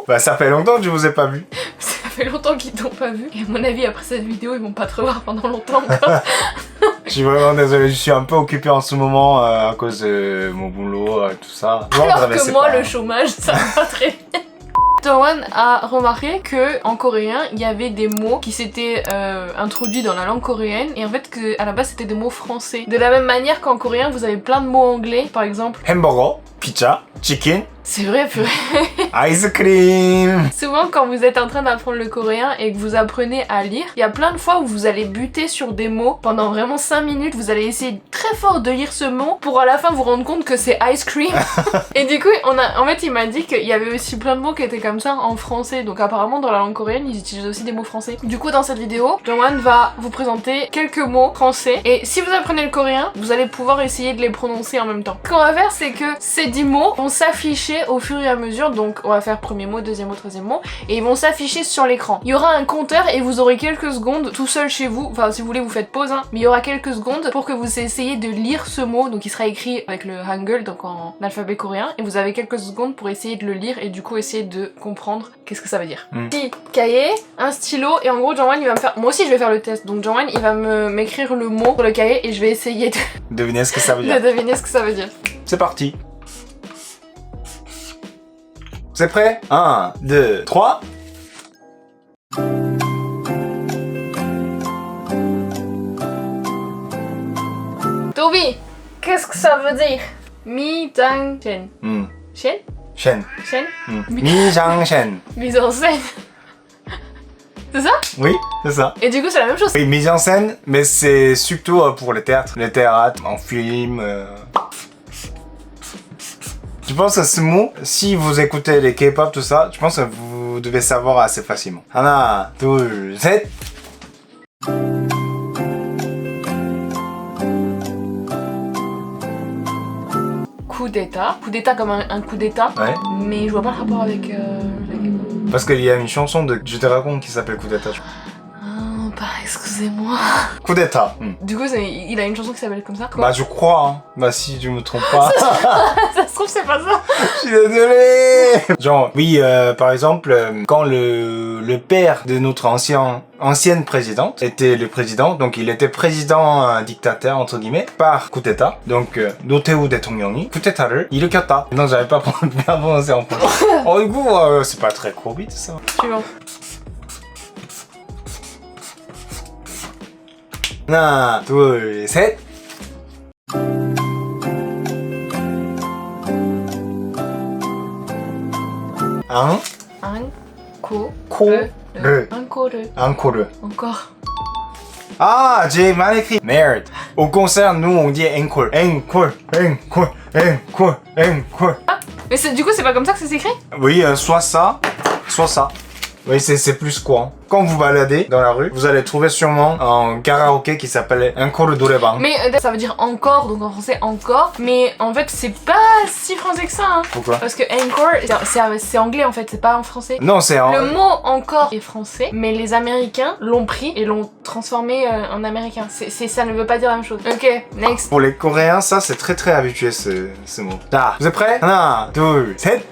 Bah ça fait longtemps que je vous ai pas vu. Ça fait longtemps qu'ils t'ont pas vu. Et à mon avis, après cette vidéo, ils vont pas te revoir pendant longtemps encore. Je suis vraiment désolé, je suis un peu occupé en ce moment à cause de mon boulot, tout ça. Alors que moi, le chômage, ça va pas très bien. Jongwon a remarqué que en coréen il y avait des mots qui s'étaient introduits dans la langue coréenne et en fait que à la base c'était des mots français. De la même manière qu'en coréen vous avez plein de mots anglais, par exemple hamburger, pizza, chicken. C'est vrai, purée. Ice cream. Souvent quand vous êtes en train d'apprendre le coréen et que vous apprenez à lire, il y a plein de fois où vous allez buter sur des mots pendant vraiment 5 minutes, vous allez essayer très fort de lire ce mot pour à la fin vous rendre compte que c'est ice cream. Et du coup, en fait il m'a dit qu'il y avait aussi plein de mots qui étaient comme ça en français, donc apparemment dans la langue coréenne ils utilisent aussi des mots français. Du coup dans cette vidéo, Jongwon va vous présenter quelques mots français et si vous apprenez le coréen, vous allez pouvoir essayer de les prononcer en même temps. Ce qu'on va faire c'est que ces 10 mots vont s'afficher au fur et à mesure, donc on va faire premier mot, deuxième mot, troisième mot, et ils vont s'afficher sur l'écran. Il y aura un compteur et vous aurez quelques secondes tout seul chez vous, enfin si vous voulez vous faites pause, hein, mais il y aura quelques secondes pour que vous essayiez de lire ce mot, donc il sera écrit avec le hangul, donc en alphabet coréen, et vous avez quelques secondes pour essayer de le lire et du coup essayer de comprendre qu'est-ce que ça veut dire. Petit cahier, un stylo, et en gros Jongwon il va me faire, moi aussi je vais faire le test, donc Jongwon il va m'écrire le mot sur le cahier et je vais essayer de deviner ce que ça veut dire. de deviner ce que ça veut dire. C'est parti. C'est prêt? 1, 2, 3. Toby, qu'est-ce que ça veut dire? Mi-jang-shen. Shen? Shen. Shen? Mi-jang-shen. Mise en scène. C'est ça? Oui, c'est ça. Et du coup c'est la même chose. Oui, mise en scène, mais c'est surtout pour le théâtre. Le théâtre, en film. Je pense que ce mot, si vous écoutez les K-pop, tout ça, je pense que vous devez savoir assez facilement. 1, 2, 7. Coup d'état. Coup d'état comme un coup d'état. Ouais. Mais je vois pas le rapport avec la K-pop. Parce qu'il y a une chanson de Je te raconte qui s'appelle Coup d'état. Ah, bah excusez-moi. Coup d'état. Du coup il a une chanson qui s'appelle comme ça. Quoi. Bah je crois, hein. Bah si je me trompe pas. Ça se trouve c'est pas ça. Je suis désolé. Genre, oui, par exemple, quand le père de notre ancienne présidente était le président, donc il était président dictateur entre guillemets par coup d'état. Donc 노태우 대통령이 쿠데타를 일으켰다. Non, j'avais pas bien prononcé en français. Oh du coup, c'est pas très vite ça. Suivant. 1, 2, 7. Encore. Encore. Ah, j'ai mal écrit. Merde. Au concert, nous on dit encore. Encore. Ah, mais du coup c'est pas comme ça que ça s'écrit? Oui, soit ça, soit ça. Oui, c'est plus quoi. Quand vous baladez dans la rue, vous allez trouver sûrement un karaoké qui s'appelle Encore 노래방. Mais ça veut dire encore, donc en français encore. Mais en fait, c'est pas si français que ça. Hein. Pourquoi? Parce que encore, c'est anglais en fait, c'est pas en français. Non, c'est en... Le mot encore est français, mais les Américains l'ont pris et l'ont transformé en américain. Ça ne veut pas dire la même chose. Ok, next. Pour les Coréens, ça c'est très habitué ce mot. Ah, vous êtes prêts? 1, 2, 7.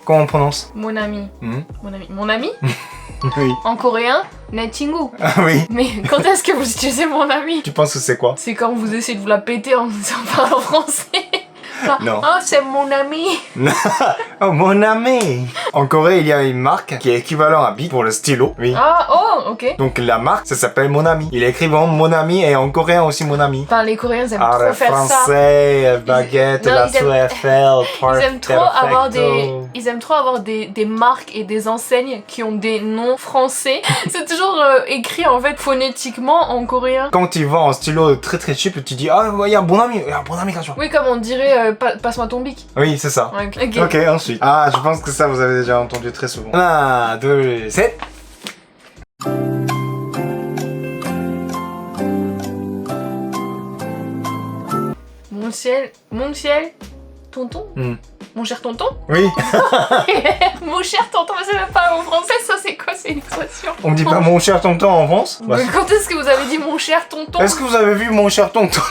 Comment on prononce? Mon ami. Mon ami? Oui. En coréen, 내 친구. Ah oui. Mais quand est-ce que vous utilisez mon ami? Tu penses que c'est quoi? C'est quand vous essayez de vous la péter en parlant français. Non. Oh, c'est mon ami. Oh, mon ami. En Corée, il y a une marque qui est équivalent à Bic pour le stylo. Oui. Ah, oh, ok. Donc la marque, ça s'appelle Mon Ami. Il est écrit vraiment Mon Ami et en coréen aussi Mon Ami. Enfin, les Coréens ils aiment Ah, trop le faire ça. français, baguette, Non, la ils aiment- Tour Eiffel, Ils aiment trop avoir perfecto. ils aiment trop avoir des marques et des enseignes qui ont des noms français. C'est toujours écrit en fait phonétiquement en coréen. Quand tu vois un stylo très cheap, tu dis ah il y a Mon Ami, il y a Mon Ami quand tu vois. Oui, comme on dirait passe-moi ton bic. Oui, c'est ça. Ouais, ok. Ok, ensuite. Ah, je pense que ça vous avez déjà entendu très souvent. 1, 2, 7. Mon ciel, tonton. Mon cher tonton. Oui. Mon cher tonton, mais c'est même pas en français, ça c'est quoi? C'est une expression. On dit pas mon cher tonton en France? Bah, Mais quand est-ce que vous avez dit mon cher tonton? est-ce que vous avez vu mon cher tonton?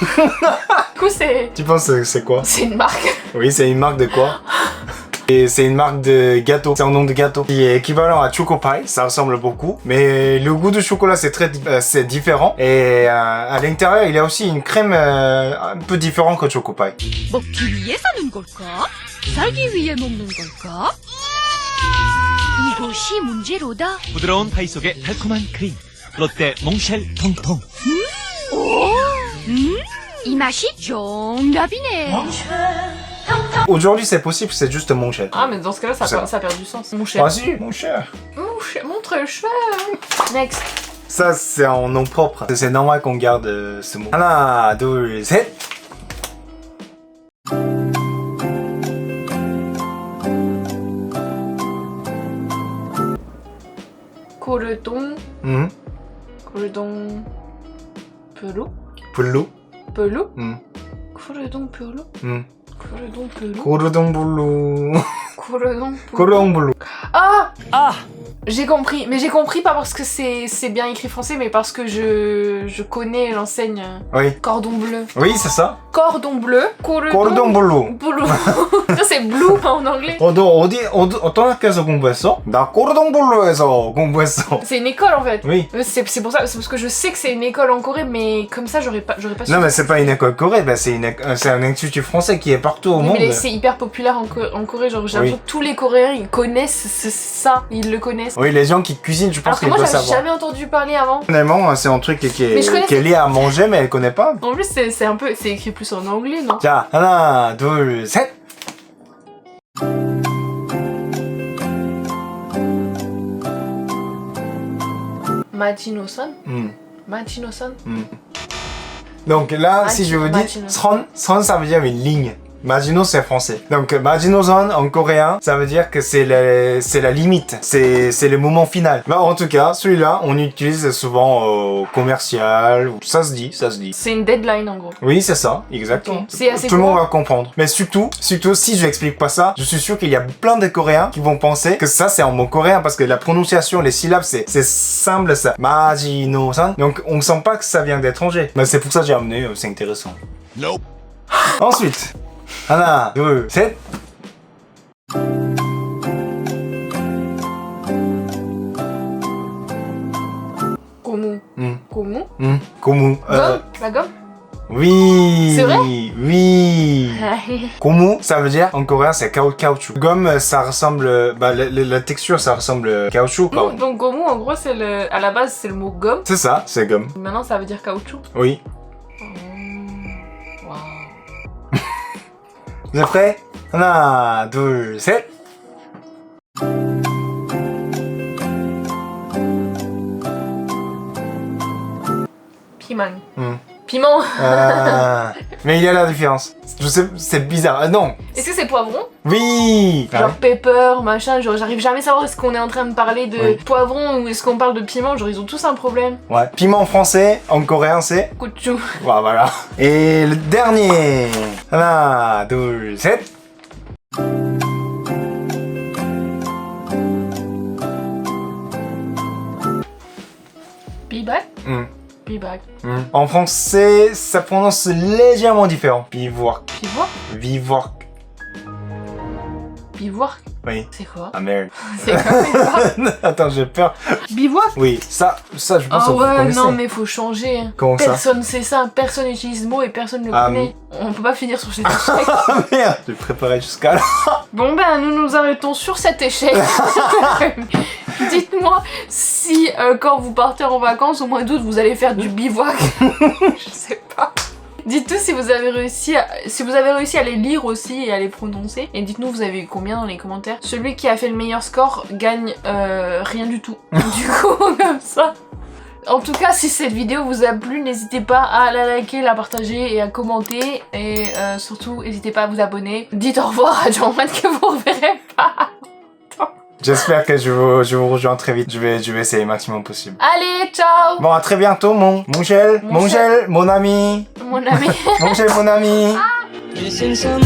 coup, c'est... Tu penses que c'est quoi? C'est une marque. Oui, c'est une marque de quoi? Et c'est une marque de gâteau, c'est un nom de gâteau qui est équivalent à Choco Pie, ça ressemble beaucoup, mais le goût du chocolat c'est différent et à l'intérieur il y a aussi une crème un peu différente que Choco Pie. 먹기 위해 사는 걸까? 살기 위해 먹는 걸까? 이것이 문제로다. 부드러운 파이 속에 달콤한 크림. 롯데 몽쉘 통통. 이 맛이 정답이네. Aujourd'hui c'est possible, c'est juste mon cher. Ah, mais dans ce cas-là, ça perd du sens. Mon cher. Ah si, mon cher. Mon très cher. Next. Ça c'est en nom propre, c'est normal qu'on garde ce mot. 하나, 둘, 셋. Cordon. Cordon. Pelou. 블루. Pelou. Cordon pelou. Cordon pelou. 고르동 블루. Cordon pelou. 고르동 블루. Ah! Ah! J'ai compris, mais j'ai compris pas parce que c'est bien écrit français, mais parce que je connais l'enseigne Oui. Cordon Bleu. Oui, c'est ça. Cordon Bleu. 고르동 블루. Blue. Ça c'est blue en anglais. 너 어떤 학교에서 공부했어? 나 고르동 블루에서 공부했어. C'est une école en fait. Oui. C'est pour ça, c'est parce que je sais que c'est une école en Corée, mais comme ça j'aurais pas su. Non mais c'est pas une école coréenne, bah, c'est un institut français qui est partout au Oui, monde. mais c'est hyper populaire en Corée, genre j'ai l'impression que tous les Coréens ils connaissent ça, ils le connaissent. Oui, les gens qui cuisinent, je pense Alors que qu'ils moi doivent j'avais savoir. jamais entendu parler avant. Finalement, c'est un truc qui Mais je connais- est lié à manger, mais elle connaît pas. En plus c'est un peu, c'est écrit plus en anglais, non? 자, 하나, 둘, 셋. Majino-san? Majino-san? Donc là, si je vous dis Maginot. son ça veut dire une ligne. Maginot c'est français. Donc Maginot-san en coréen, ça veut dire que c'est la limite, c'est le moment final. Bah, en tout cas, celui-là, on utilise souvent au commercial, ça se dit. C'est une deadline en gros. Oui, c'est ça, exactement. Ok. C'est assez Tout le monde courant. va comprendre. Mais surtout, si je n'explique pas ça, je suis sûr qu'il y a plein de Coréens qui vont penser que ça c'est en mot coréen parce que la prononciation, les syllabes, c'est simple ça. Majino-san. Donc on sent pas que ça vient d'étranger. Mais c'est pour ça que j'ai amené, c'est intéressant. Nope. Ensuite, 하나, 둘, 셋. Gomu. Gomu? 고무. Gomme? La gomme? Oui. C'est vrai? Oui. 고무, ça veut dire en coréen c'est caoutchouc. Gomme, ça ressemble, bah la texture ça ressemble caoutchouc. Quoi. Donc gomu en gros c'est à la base c'est le mot gomme. C'est ça, c'est gomme. Maintenant ça veut dire caoutchouc. Oui. Waouh. Vous êtes prêts? 하나, 둘, 셋. Piment. Piment. Mais il y a la différence. Je sais, c'est bizarre. Ah non. Est-ce que c'est poivron? Oui. Genre pepper, machin, genre j'arrive jamais à savoir est-ce qu'on est en train de parler de Oui. poivron ou est-ce qu'on parle de piment, genre ils ont tous un problème. Ouais. Piment français, en coréen c'est. Gochu. Voilà. Et le dernier. 하나, 둘, 셋. Bibac? Bibac. En français, ça prononce légèrement différent. Bivouac. Pivoire? Bivouac. Bivouac? Oui. C'est quoi? Ah merde. C'est quoi bivouac? Attends, j'ai peur. Bivouac? Oui, ça je pense Ah que vous ouais, connaissez. non mais faut changer. Comment ça? Personne sait ça, personne n'utilise ce mot et personne ne le Ah, connaît. On peut pas finir sur cet échec. Ah merde, j'ai préparé jusqu'à là. Bon ben nous nous arrêtons sur cet échec. Dites-moi si quand vous partez en vacances au mois d'août vous allez faire du bivouac. Je sais pas. Dites-nous si vous avez réussi à les lire aussi et à les prononcer. Et dites-nous vous avez eu combien dans les commentaires. Celui qui a fait le meilleur score gagne rien du tout. Du coup comme ça. En tout cas, si cette vidéo vous a plu, n'hésitez pas à la liker, la partager et à commenter. Et surtout, n'hésitez pas à vous abonner. Dites au revoir à Jean-Man que vous ne reverrez pas. J'espère que je vous rejoins très vite. Je vais essayer le maximum possible. Allez, ciao. Bon, à très bientôt, mon gel, Mon mon ami. Mon ami. Mon gel, mon ami. Missing someone